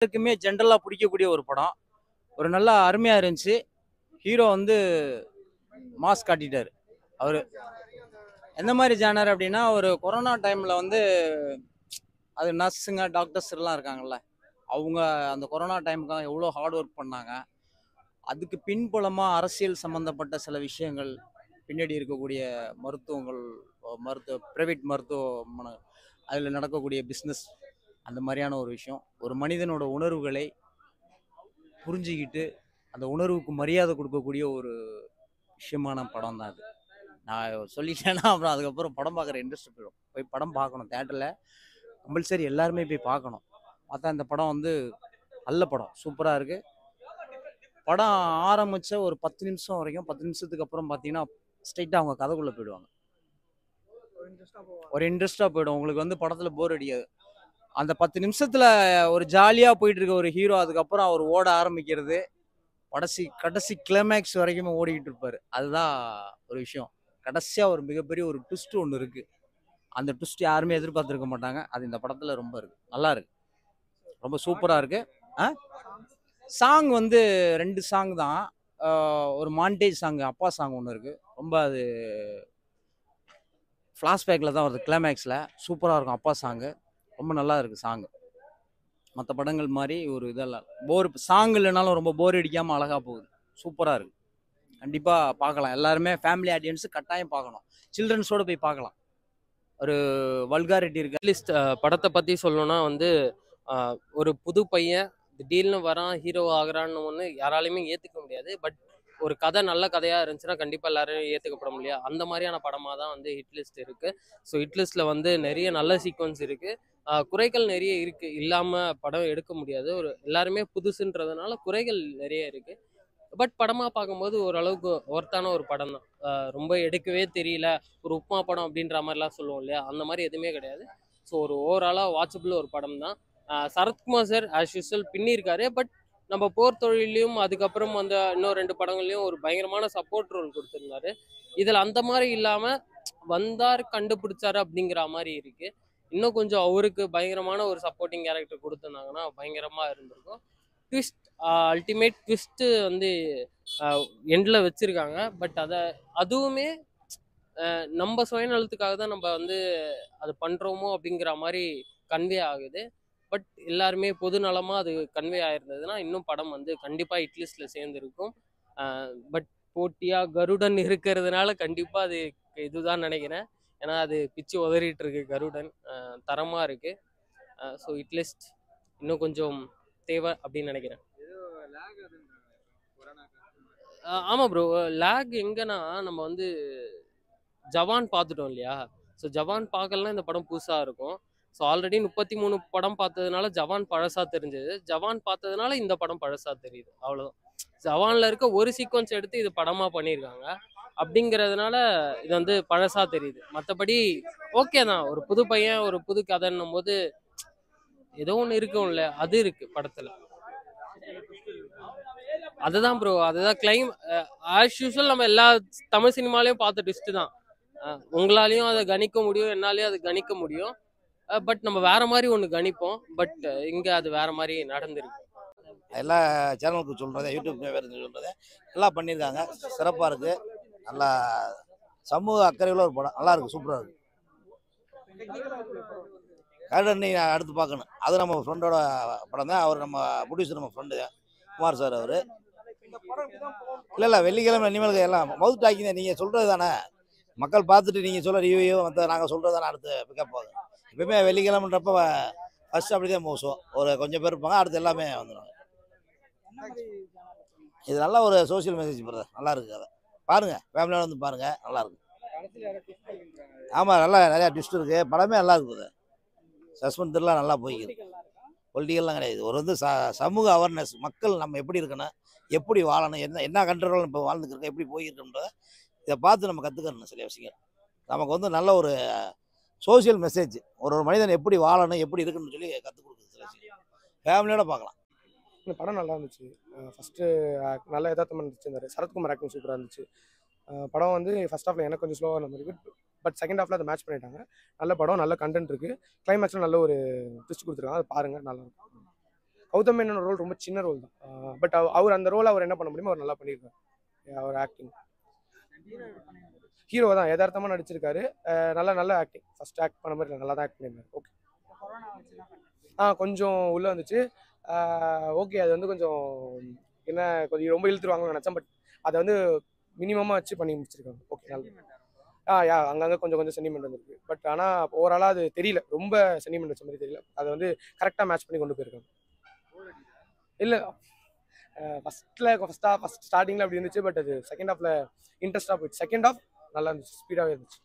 எல்லாருக்குமே ஜென்ரலா பிடிக்கக்கூடிய ஒரு படம். ஒரு நல்லா அருமையா இருந்துச்சு. ஹீரோ வந்து மாஸ் காட்டிட்டாரு. அவரு எந்த மாதிரி ஜானர் அப்படின்னா, ஒரு கொரோனா டைம்ல வந்து அது நர்ஸுங்க, டாக்டர்ஸ் எல்லாம் இருக்காங்கல்ல. அவங்க அந்த கொரோனா டைமுக்காக எவ்வளோ ஹார்ட் ஒர்க் பண்ணாங்க. அதுக்கு பின்புலமா அரசியல் சம்பந்தப்பட்ட சில விஷயங்கள், பின்னாடி இருக்கக்கூடிய மருத்துவங்கள், பிரைவேட் மருத்துவமனை, அதில் நடக்கக்கூடிய பிஸ்னஸ், அந்த மாதிரியான ஒரு விஷயம். ஒரு மனிதனோட உணர்வுகளை புரிஞ்சுக்கிட்டு அந்த உணர்வுக்கு மரியாதை கொடுக்கக்கூடிய ஒரு விஷயமான படம் தான் அது. நான் சொல்லிட்டேன்னா அப்புறம் அதுக்கப்புறம் படம் பார்க்குற இன்ட்ரெஸ்ட் போயிடும். போய் படம் பார்க்கணும் தேட்டரில். கம்பல்சரி எல்லாருமே போய் பார்க்கணும். பார்த்தா இந்த படம் வந்து நல்ல படம், சூப்பராக இருக்குது. படம் ஆரம்பித்த ஒரு 10 நிமிஷம் வரைக்கும், 10 நிமிஷத்துக்கு அப்புறம் பார்த்தீங்கன்னா ஸ்ட்ரைட்டாக அவங்க கதைக்குள்ளே போயிடுவாங்க. ஒரு இன்ட்ரெஸ்ட்டாக போயிடும். உங்களுக்கு வந்து படத்தில் போர் அடிக்காது. அந்த 10 நிமிஷத்தில் ஒரு ஜாலியாக போயிட்டு இருக்க ஒரு ஹீரோ அதுக்கப்புறம் அவர் ஓட ஆரம்பிக்கிறது, கடைசி கிளைமேக்ஸ் வரைக்குமே ஓடிக்கிட்டு இருப்பாரு. அதுதான் ஒரு விஷயம். கடைசியா ஒரு மிகப்பெரிய ஒரு ட்விஸ்ட் ஒன்று இருக்கு. அந்த ட்விஸ்ட் யாருமே எதிர்பார்த்திருக்க மாட்டாங்க. அது இந்த படத்துல ரொம்ப இருக்கு. நல்லா இருக்கு. ரொம்ப சூப்பரா இருக்கு. சாங் வந்து 2 சாங் தான். ஒரு மாண்டேஜ் சாங், அப்பா சாங் ஒன்று இருக்கு. ரொம்ப அது ஃப்ளாஷ்பேக்கில் தான் வருது கிளைமேக்ஸில். சூப்பராக இருக்கும் அப்பா சாங்கு. ரொம்ப நல்லா இருக்கு சாங். மற்ற படங்கள் மாதிரி ஒரு இதெல்லாம் சாங் இல்லைனாலும் ரொம்ப போர் அடிக்காமல் அழகாக போகுது. சூப்பராக இருக்கு. கண்டிப்பாக பார்க்கலாம். எல்லாருமே ஃபேமிலி ஆடியன்ஸு கட்டாயம் பார்க்கணும். சில்ட்ரன்ஸோடு போய் பார்க்கலாம். ஒரு வல்காரிட்டி இருக்கு. அட்லீஸ்ட் படத்தை பற்றி சொல்லணும்னா வந்து ஒரு புது பையன் திடீர்னு வரான், ஹீரோ ஆகுறான்னு ஒன்று யாராலையுமே ஏற்றுக்க முடியாது. பட் ஒரு கதை நல்ல கதையாக இருந்துச்சுன்னா கண்டிப்பாக எல்லாரும் ஏற்றுக்கப்பட முடியாது. அந்த மாதிரியான படமாக தான் வந்து ஹிட் லிஸ்ட் இருக்குது. ஸோ ஹிட் லிஸ்ட்டில் வந்து நிறைய நல்ல சீக்வன்ஸ் இருக்குது, குறைகள் நிறைய இருக்குது. இல்லாமல் படம் எடுக்க முடியாது. எல்லாருமே புதுசுன்றதுனால குறைகள் நிறைய இருக்குது. பட் படமாக பார்க்கும்போது ஓரளவுக்கு ஒர்த்தான ஒரு படம் தான். ரொம்ப எடுக்கவே தெரியல, ஒரு உப்புமா படம் அப்படின்ற மாதிரிலாம் சொல்லுவோம் இல்லையா, அந்த மாதிரி எதுவுமே கிடையாது. ஸோ ஒரு ஓவராலாக வாட்சபிள் ஒரு படம் தான். சரத்குமார் சார் ஆஸ் யூஸ்வல் பின்னிருக்காரு. பட் நம்ம போர் தொழிலையும் அதுக்கப்புறம் வந்து இன்னும் 2 படங்கள்லையும் ஒரு பயங்கரமான சப்போர்ட் ரோல் கொடுத்துருந்தாரு. இதில் அந்த மாதிரி இல்லாமல் வந்தார் கண்டுபிடிச்சாரு அப்படிங்கிற மாதிரி இருக்கு. இன்னும் கொஞ்சம் அவருக்கு பயங்கரமான ஒரு சப்போர்ட்டிங் கேரக்டர் கொடுத்துருந்தாங்கன்னா பயங்கரமாக இருந்திருக்கும். ட்விஸ்ட், அல்டிமேட் ட்விஸ்ட்டு வந்து எண்டில் வச்சுருக்காங்க. பட் அதுவுமே நம்ம சுயநலத்துக்காக தான் நம்ம வந்து அது பண்ணுறோமோ அப்படிங்கிற மாதிரி கன்வே ஆகுது. பட் எல்லாருமே பொது நலமாக அது கன்வே ஆயிருந்ததுன்னா இன்னும் படம் வந்து கண்டிப்பாக ஹிட்லிஸ்டில் சேர்ந்துருக்கும். பட் போட்டியாக கருடன் இருக்கிறதுனால கண்டிப்பாக அது இதுதான் நினைக்கிறேன். ஏன்னா அது பிச்சு உதறிட்டு இருக்கு கருடன், தரமாக இருக்குது. ஸோ ஹிட்லிஸ்ட் இன்னும் கொஞ்சம் தேவை அப்படின்னு நினைக்கிறேன். ஆமாம் ப்ரோ, லேக் எங்கன்னா நம்ம வந்து ஜவான் பார்த்துட்டோம் இல்லையா. ஸோ ஜவான் பார்க்கலன்னா இந்த படம் புதுசாக இருக்கும். ஸோ ஆல்ரெடி 33 படம் பார்த்ததுனால ஜவான் பழசாக தெரிஞ்சது. ஜவான் பார்த்ததுனால இந்த படம் பழசாக தெரியுது, அவ்வளோதான். ஜவானில் இருக்க ஒரு சீக்வன்ஸ் எடுத்து இது படமாக பண்ணியிருக்காங்க அப்படிங்கிறதுனால இது வந்து பழசாக தெரியுது. மற்றபடி ஓகே தான். ஒரு புது பையன், ஒரு புது கதைன்னும் போது ஏதோ ஒன்று இருக்கும்ல, அது இருக்குது படத்தில். அதுதான் ப்ரோ, அதுதான் ஆஸ் யூஸ்வல் நம்ம எல்லா தமிழ் சினிமாலையும் பார்த்த ட்விஸ்ட் தான். உங்களாலையும் அதை கணிக்க முடியும், என்னாலையும் அதை கணிக்க முடியும். பட் நம்ம வேற மாதிரி ஒன்று கணிப்போம். பட் இங்கே அது வேற மாதிரி நடந்திருக்கு. எல்லா சேனலுக்கு சொல்கிறது, யூடியூப் சொல்கிறது எல்லாம் பண்ணியிருக்காங்க. சிறப்பாக இருக்குது. நல்லா சமூக அக்கறையில் ஒரு படம். நல்லா இருக்குது, சூப்பராக இருக்குது. கருடன் அடுத்து பார்க்கணும். அது நம்ம ஃப்ரெண்டோட படம் தான். அவர் நம்ம ப்ரொடியூசர், நம்ம ஃப்ரெண்டு குமார் சார். அவர் இல்லை வெள்ளிக்கிழமை இனிமேல் எல்லாம் மவுத் டாக்கிங் தான். நீங்கள் சொல்கிறது தானே, மக்கள் பார்த்துட்டு நீங்கள் சொல்ல ரிவ்யூ மற்ற நாங்கள் சொல்கிறது தானே அடுத்து பிக்கப் ஆகும். எப்பவுமே வெள்ளிக்கிழமைன்றப்ப ஃபஸ்ட்டு அப்படி தான் மோசம். ஒரு கொஞ்சம் பேர் இருப்பாங்க, அடுத்து எல்லாமே வந்துடுவாங்க. இது நல்ல ஒரு சோசியல் மெசேஜ் பிரதர். நல்லா இருக்குது. அதை பாருங்கள், ஃபேமிலியோட வந்து பாருங்கள், நல்லாயிருக்கு. ஆமாம், நல்லா நிறையா ட்விஸ்ட் இருக்குது. படமே நல்லா இருக்குது. சஸ்பென்ஸ்லாம் நல்லா போய்க்குது. பொலிட்டிக்கல்லாம் கிடையாது. ஒரு வந்து சமூக அவேர்னஸ், மக்கள் நம்ம எப்படி இருக்கணும், எப்படி வாழணும், என்ன கண்ட்ரோல் இப்போ வாழ்ந்துக்கிறோம், எப்படி போயிருக்கோன்றத இதை பார்த்து நம்ம கற்றுக்கணும். சில விஷயங்கள் நமக்கு வந்து நல்ல ஒரு சோசியல் மெசேஜ். ஒரு மனிதன் எப்படி வாழணும், எப்படி இருக்குன்னு சொல்லி கற்றுக் கொடுக்குது. சில விஷயம் ஃபேமிலியோட பார்க்கலாம். இந்த படம் நல்லா இருந்துச்சு. ஃபஸ்ட்டு நல்ல யதார்த்தமாக இருந்துச்சு. இந்த சரத்குமார் ஆக்டிங் சூப்பராக இருந்துச்சு. படம் வந்து ஃபஸ்ட் ஹாஃபில் எனக்கு கொஞ்சம் ஸ்லோவாக இருந்த மாதிரி, பட் செகண்ட் ஹாஃபில் அதை மேட்ச் பண்ணிட்டாங்க. நல்ல படம், நல்ல கண்டென்ட் இருக்குது. கிளைமேக்ஸில் நல்ல ஒரு ட்விஸ்ட் கொடுத்துருக்காங்க. அதை பாருங்கள், நல்லாயிருக்கும். கௌதம் மேனனோட ரோல் ரொம்ப சின்ன ரோல் தான். பட் அவர் அந்த ரோல் அவர் என்ன பண்ண முடியுமோ அவர் நல்லா பண்ணியிருக்காரு. அவர் ஆக்டிங் ஹீரோ தான் யதார்த்தமாக நடிச்சிருக்காரு. நல்ல ஆக்டிங். ஃபர்ஸ்ட் ஆக்ட் பண்ண மாதிரி நல்லா தான் ஆக்ட் பண்ணியிருந்தாரு. ஓகே. கொஞ்சம் உள்ளே வந்துச்சு. ஓகே, அது வந்து கொஞ்சம் என்ன கொஞ்சம் ரொம்ப இழுத்துருவாங்கன்னு நினச்சேன். பட் அதை வந்து மினிமமாக வச்சு பண்ணி முடிச்சிருக்காங்க. ஓகே, நல்லா. அங்கங்கே கொஞ்சம் சென்டிமெண்ட் வந்துருக்கு. பட் ஆனால் ஓவராலாக அது தெரியல, ரொம்ப சென்டிமெண்ட் வச்ச மாதிரி தெரியல. அதை வந்து கரெக்டாக மேட்ச் பண்ணி கொண்டு போயிருக்காங்க. இல்லை, ஃபர்ஸ்ட் ஸ்டார்டிங்கில் அப்படி இருந்துச்சு. பட் அது செகண்ட் ஹாஃபில் இன்ட்ரெஸ்ட்டாக போயிடுச்சு. செகண்ட் ஹாஃப் நல்லா இருந்துச்சு, ஸ்பீடாகவே இருந்துச்சு.